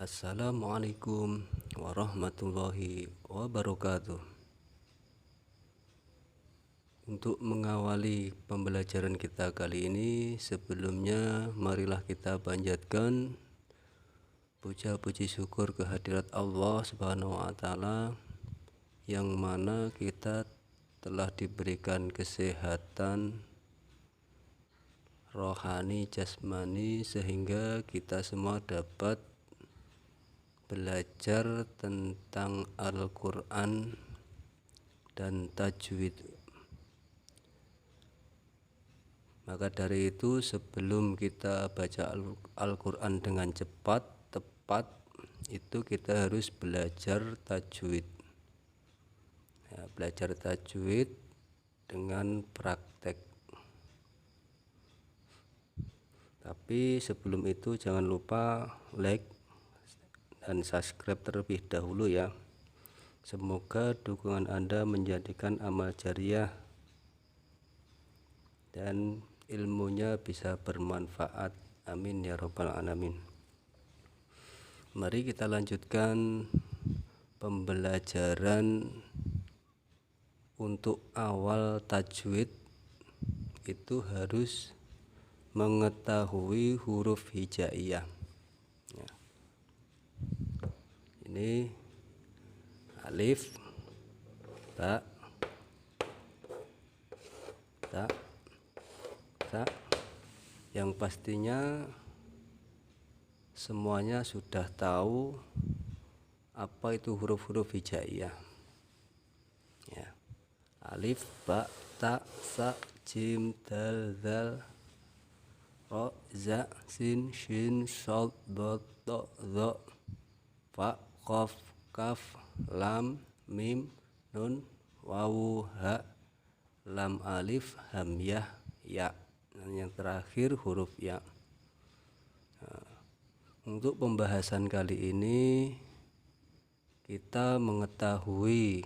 Assalamualaikum warahmatullahi wabarakatuh. Untuk mengawali pembelajaran kita kali ini, sebelumnya marilah kita panjatkan puja puji syukur kehadirat Allah Subhanahu wa taala, yang mana kita telah diberikan kesehatan rohani jasmani sehingga kita semua dapat belajar tentang Al-Quran dan tajwid. Maka dari itu, sebelum kita baca Al-Quran dengan cepat, tepat, itu kita harus belajar tajwid. Belajar tajwid dengan praktek. Tapi sebelum itu jangan lupa like dan subscribe terlebih dahulu ya. Semoga dukungan Anda menjadikan amal jariah dan ilmunya bisa bermanfaat. Amin ya rabbal alamin. Mari kita lanjutkan pembelajaran. Untuk awal tajwid itu harus mengetahui huruf hijaiyah. Ini alif, ba, ta, sa, yang pastinya semuanya sudah tahu apa itu huruf-huruf hijaiyah. Ya. Alif, ba, ta, sa, jim, dal, zal, ro, za, sin, shin, shad, dad, ta, za, fa, qaf, kaf, lam, mim, nun, wawu, ha, lam, alif, hamyah, ya. Dan yang terakhir huruf ya. Untuk pembahasan kali ini kita mengetahui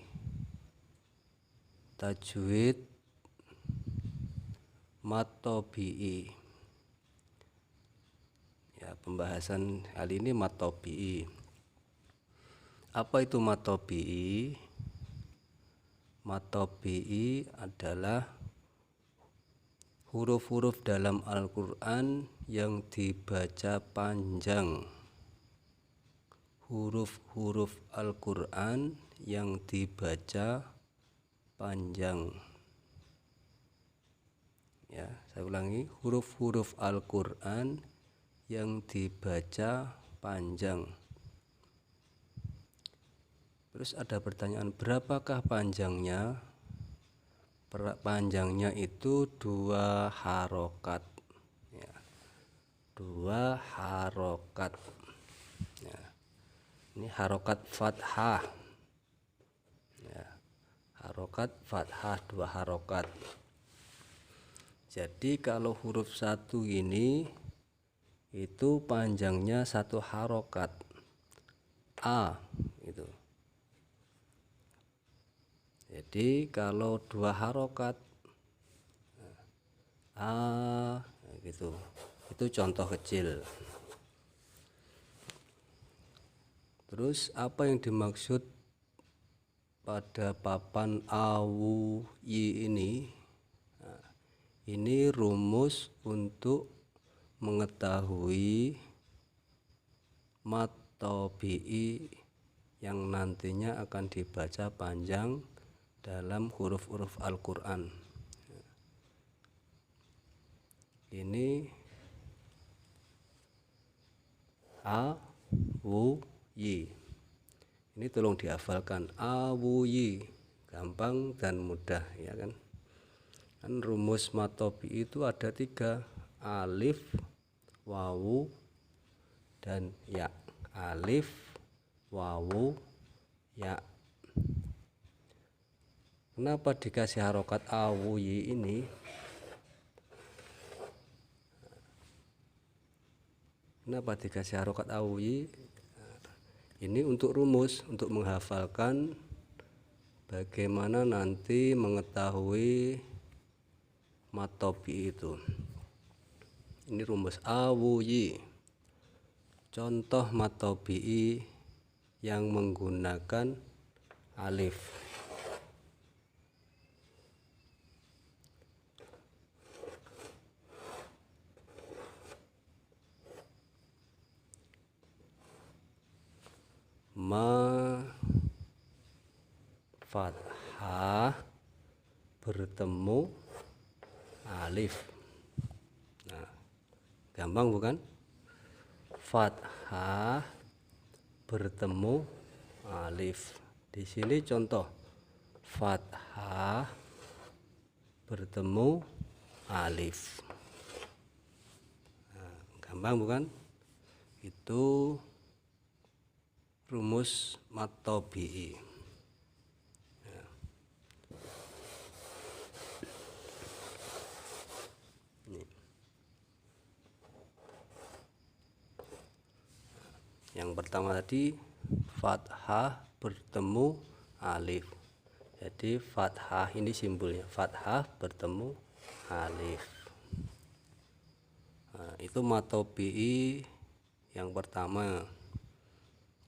tajwid mad tabi'i. Ya, pembahasan kali ini mad tabi'i. Apa itu mad tabi'i? Mad tabi'i adalah huruf-huruf dalam Al-Quran yang dibaca panjang. Huruf-huruf Al-Quran yang dibaca panjang. Ya, saya ulangi, huruf-huruf Al-Quran yang dibaca panjang. Terus ada pertanyaan, berapakah panjangnya? Panjangnya itu 2 harokat. Ya, 2 harokat. Ya, ini harokat fathah. Ya, harokat fathah 2 harokat. Jadi kalau huruf 1 ini itu panjangnya 1 harokat, a itu. Jadi kalau 2 harokat a gitu. Itu contoh kecil. Terus apa yang dimaksud pada papan awu yi ini? Nah, ini rumus untuk mengetahui mad tabi'i yang nantinya akan dibaca panjang dalam huruf-huruf Al-Quran. Ini a, wu, yi. Ini tolong dihafalkan, a, wu, yi. Gampang dan mudah ya kan. Kan rumus mad tabi'i itu ada 3, alif, wawu, dan ya. Alif, wawu, ya. Kenapa dikasih harokat awuyi ini? Kenapa dikasih harokat awuyi? Ini untuk rumus, untuk menghafalkan bagaimana nanti mengetahui mad tabi'i itu. Ini rumus awuyi. Contoh mad tabi'i yang menggunakan alif. Ma fathah bertemu alif. Nah, gampang bukan? Fathah bertemu alif. Di sini contoh fathah bertemu alif. Nah, gampang bukan? Itu rumus mad tabi'i. Yang pertama tadi fathah bertemu alif. Jadi fathah ini simbolnya, fathah bertemu alif. Nah, itu mad tabi'i yang pertama.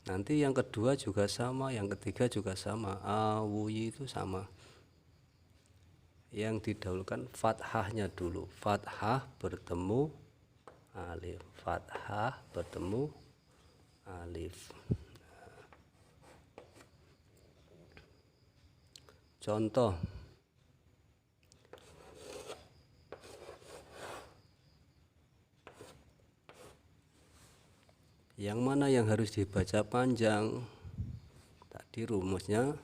Nanti yang kedua juga sama, yang ketiga juga sama. Awuyi itu sama. Yang didahulukan fathahnya dulu. Fathah bertemu alif. Fathah bertemu alif. Contoh yang mana yang harus dibaca panjang? Tadi rumusnya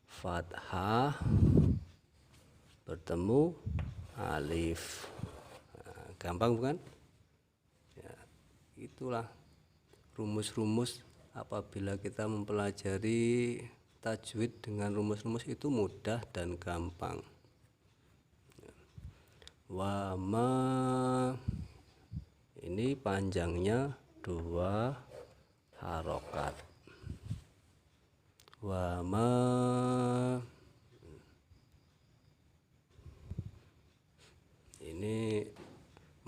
fathah bertemu alif. Nah, gampang bukan? Ya, itulah rumus-rumus. Apabila kita mempelajari tajwid dengan rumus-rumus itu mudah dan gampang. Wama ini panjangnya 2 harokat. Wama ini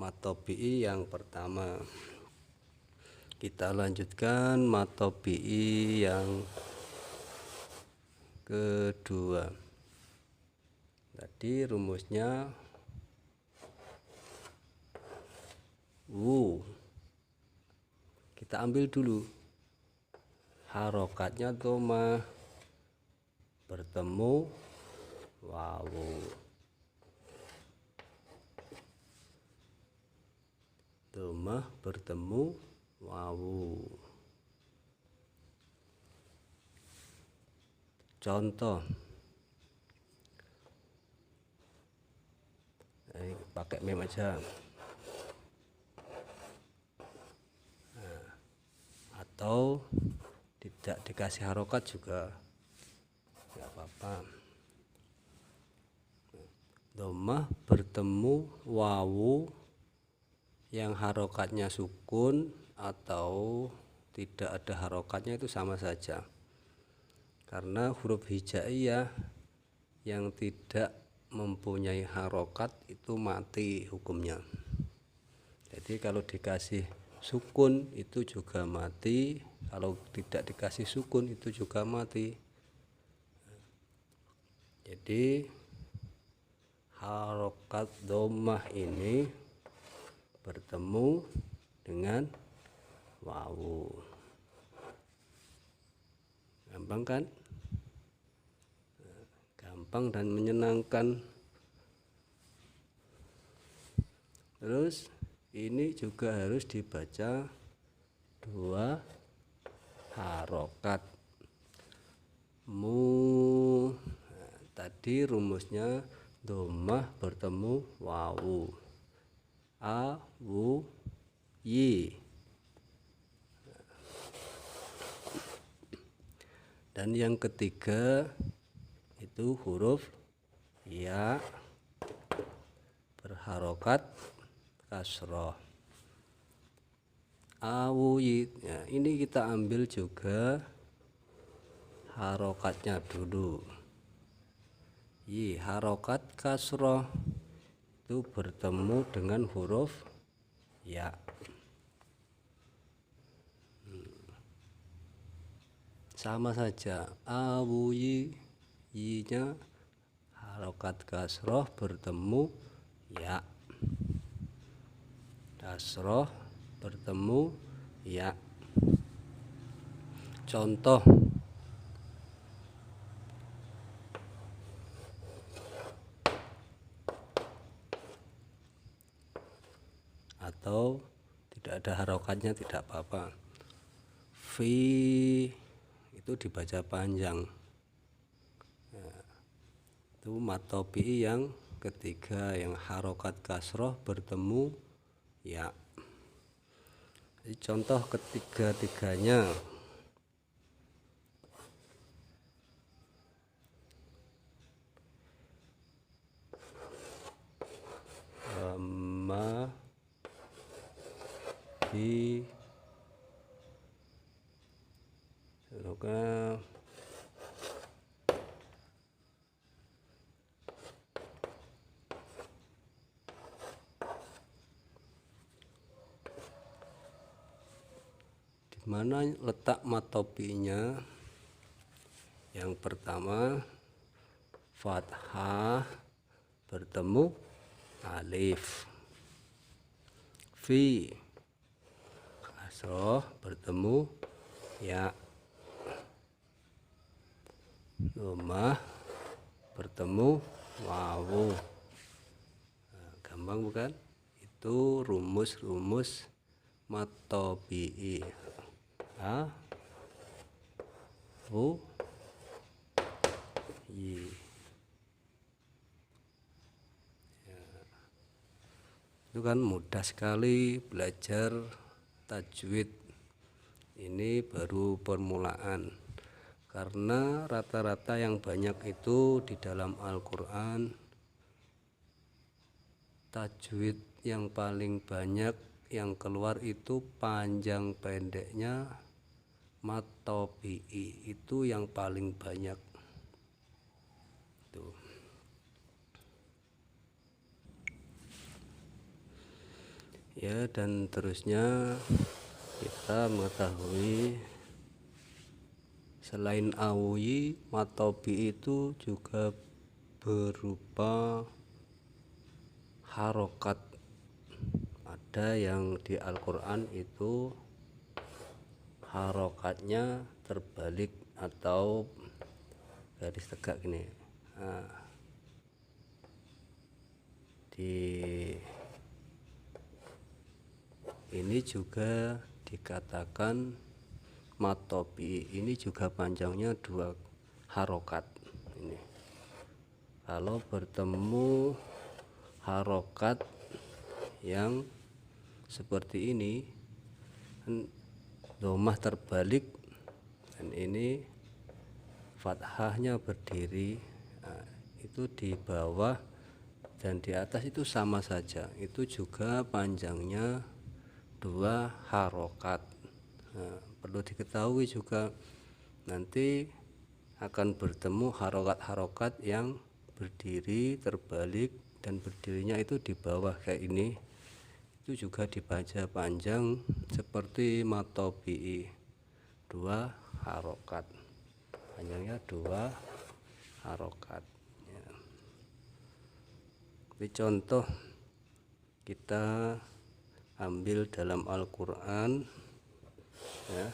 mad tabi'i yang pertama. Kita lanjutkan mad tabi'i yang kedua. Tadi rumusnya wu. Kita ambil dulu harokatnya dhamma bertemu wawu. Dhamma bertemu wawu. Contoh pakai mem aja. Nah, atau tidak dikasih harokat juga nggak apa-apa. Dhammah bertemu wawu yang harokatnya sukun atau tidak ada harokatnya itu sama saja, karena huruf hijaiyah yang tidak mempunyai harokat itu mati hukumnya. Jadi kalau dikasih sukun itu juga mati, kalau tidak dikasih sukun itu juga mati. Jadi harokat dhammah ini bertemu dengan wawu. Gampang kan? Gampang dan menyenangkan. Terus ini juga harus dibaca 2 harokat. Mu. Nah, tadi rumusnya dhammah bertemu wawu. A, wu, yi. Dan yang ketiga itu huruf ya berharokat kasroh. Awuyit. Ya, ini kita ambil juga harokatnya dulu. Yi harokat kasroh itu bertemu dengan huruf ya. sama saja. Awuyi, yinya harokat kasroh bertemu ya, kasroh bertemu ya. Contoh, atau tidak ada harokatnya tidak apa-apa. Fi itu dibaca panjang. Itu matopi yang ketiga, yang harokat kasroh bertemu ya. Jadi contoh ketiga-tiganya. Ma bi semoga di mana letak matopinya? Yang pertama, fathah bertemu alif. Fi kasroh bertemu ya. Domah bertemu wawu. Nah, gampang bukan? Itu rumus-rumus matobi'i. A u yi. Itu kan mudah sekali belajar tajwid. Ini baru permulaan, karena rata-rata yang banyak itu di dalam Al-Quran, tajwid yang paling banyak yang keluar itu panjang pendeknya matobi'i, itu yang paling banyak. Tuh. Ya, dan terusnya kita mengetahui selain awuyi, matobi itu juga berupa harokat. Ada yang di Al-Quran itu harokatnya terbalik atau garis tegak gini. Nah, ini juga dikatakan matobi. Ini juga panjangnya 2 harokat. Ini kalau bertemu harokat yang seperti ini, domah terbalik, dan ini fathahnya berdiri. Nah, itu di bawah dan di atas itu sama saja, itu juga panjangnya 2 harokat. Nah, perlu diketahui juga nanti akan bertemu harokat-harokat yang berdiri terbalik, dan berdirinya itu di bawah kayak ini, itu juga dibaca panjang seperti matobi'i, 2 harokat, panjangnya 2 harokat ya. Ini contoh kita ambil dalam Al-Quran ya.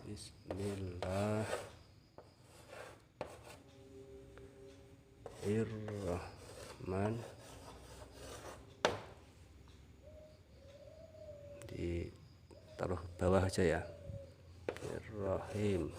Bismillahirrahmanirrahim. Ditaruh bawah aja ya. Bismillahirrahmanirrahim.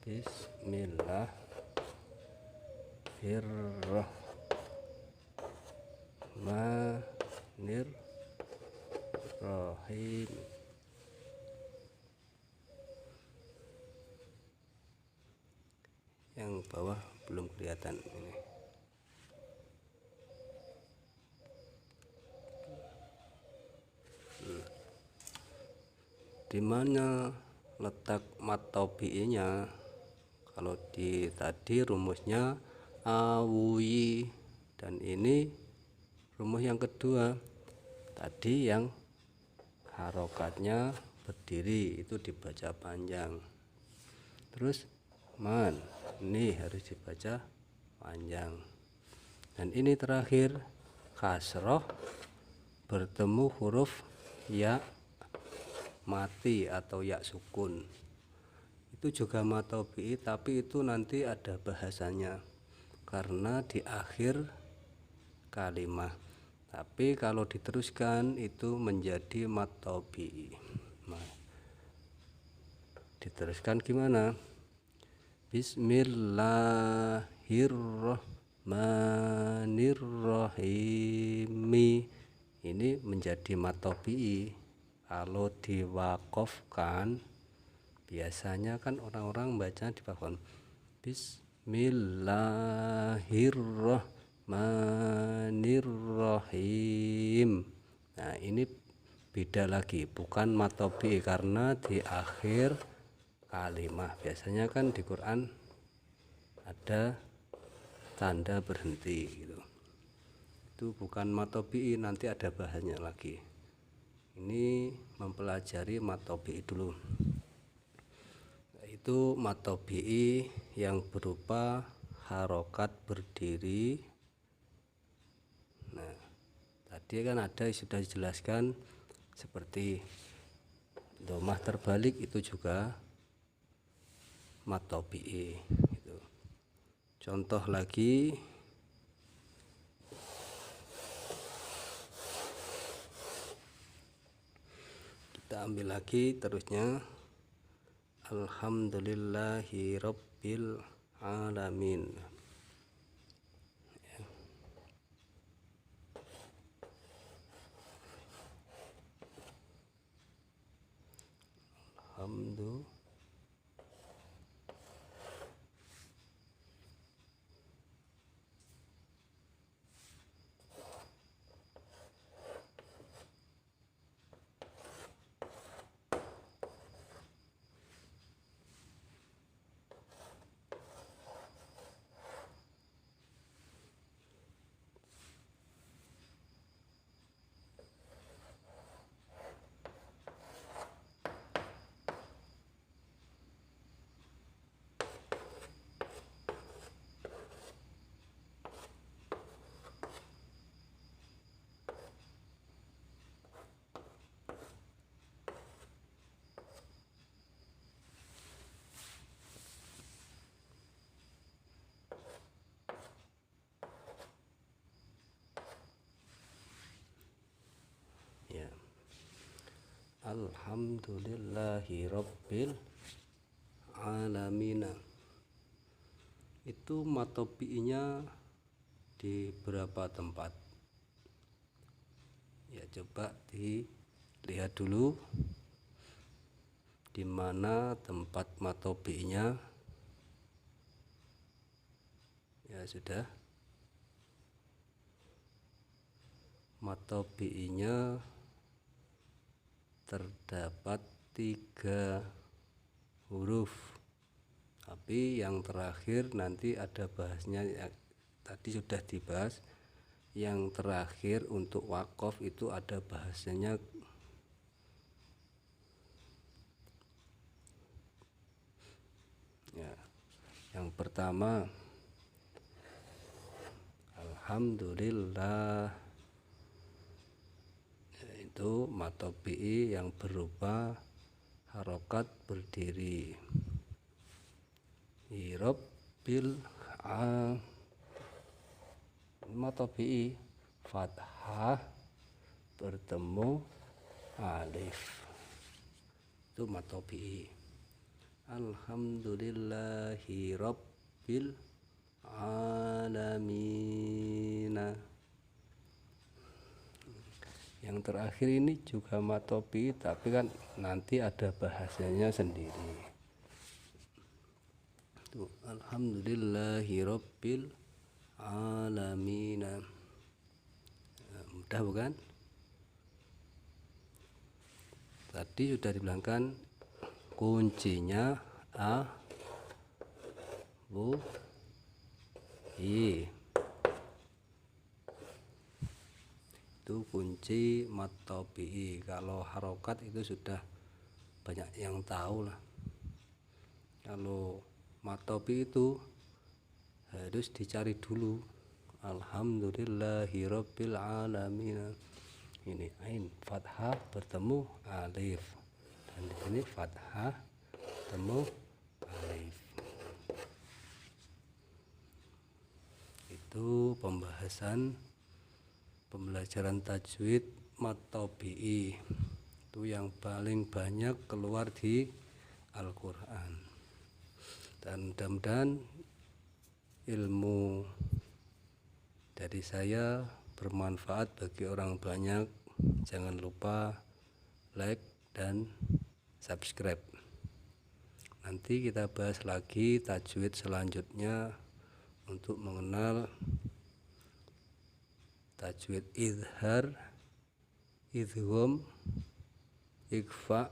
Bismillahirrahmanirrahim. Yang bawah belum kelihatan ini. Di mana letak matobi'inya? Kalau di tadi rumusnya awuyi, dan ini rumus yang kedua. Tadi yang harokatnya berdiri itu dibaca panjang. Terus man, ini harus dibaca panjang. Dan ini terakhir kasroh bertemu huruf ya mati atau ya sukun. Itu juga matobi, tapi itu nanti ada bahasanya karena di akhir kalimat. Tapi kalau diteruskan itu menjadi matobi. Diteruskan gimana? Bismillahirrahmanirrahim. Ini menjadi matobi. Kalau diwakofkan, biasanya kan orang-orang baca diwakofkan Bismillahirrahmanirrahim. Nah ini beda lagi, bukan matobi karena di akhir kalimat. Biasanya kan di Quran ada tanda berhenti gitu. Itu bukan matobi, nanti ada bahasanya lagi. Ini mempelajari matobi dulu. Itu matobi yang berupa harokat berdiri. Nah tadi kan ada sudah dijelaskan seperti domah terbalik, itu juga matobi gitu. Contoh lagi, kita ambil lagi terusnya. Alhamdulillahirabbil alamin. Alhamdulillah. Ya. Alhamdulillahirabbil alamin. Itu matobinya di berapa tempat? Ya coba dilihat dulu di mana tempat matobinya. Ya sudah, matobinya terdapat 3 huruf, tapi yang terakhir nanti ada bahasnya. Tadi sudah dibahas, yang terakhir untuk wakof itu ada bahasanya. Ya, yang pertama alhamdulillah, itu matobi yang berupa harokat berdiri. Rabbil matobi fathah bertemu alif, itu matobi. Alhamdulillahi rabbil alamin. Yang terakhir ini juga matobi, tapi kan nanti ada bahasanya sendiri. Tuh, alhamdulillahi rabbil alamin. Mudah bukan? Tadi sudah dibilangkan kuncinya Itu kunci mad tabi'i. Kalau harokat itu sudah banyak yang tahu lah. Kalau mad tabi'i itu harus dicari dulu. Alhamdulillahirabbil alamin. Ini ain fathah bertemu alif, dan di sini fathah bertemu alif. Itu pembelajaran tajwid mad tabi'i. Itu yang paling banyak keluar di Al-Quran. Dan mudah-mudahan ilmu dari saya bermanfaat bagi orang banyak. Jangan lupa like dan subscribe. Nanti kita bahas lagi tajwid selanjutnya untuk mengenal tajwid izhar, idgham, ikhfa,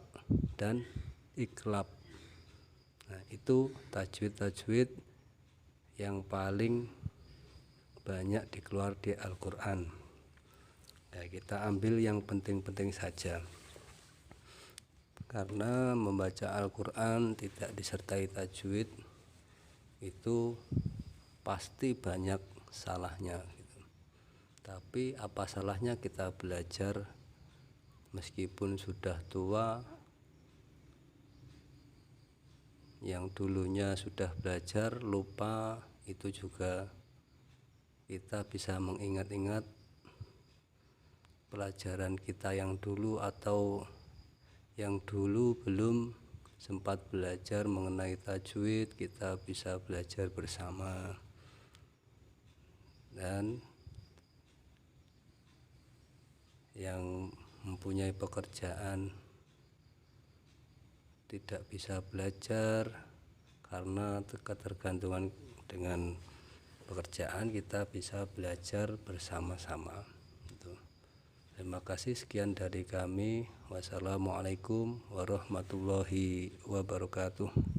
dan iklab. Nah, itu tajwid-tajwid yang paling banyak dikeluar di Al-Quran. Ya, kita ambil yang penting-penting saja. Karena membaca Al-Quran tidak disertai tajwid itu pasti banyak salahnya gitu. Tapi apa salahnya kita belajar meskipun sudah tua, yang dulunya sudah belajar lupa, itu juga kita bisa mengingat-ingat pelajaran kita yang dulu, atau yang dulu belum sempat belajar mengenai tajwid, kita bisa belajar bersama. Dan yang mempunyai pekerjaan tidak bisa belajar karena ketergantungan dengan pekerjaan, kita bisa belajar bersama-sama. Terima kasih, sekian dari kami. Wassalamualaikum warahmatullahi wabarakatuh.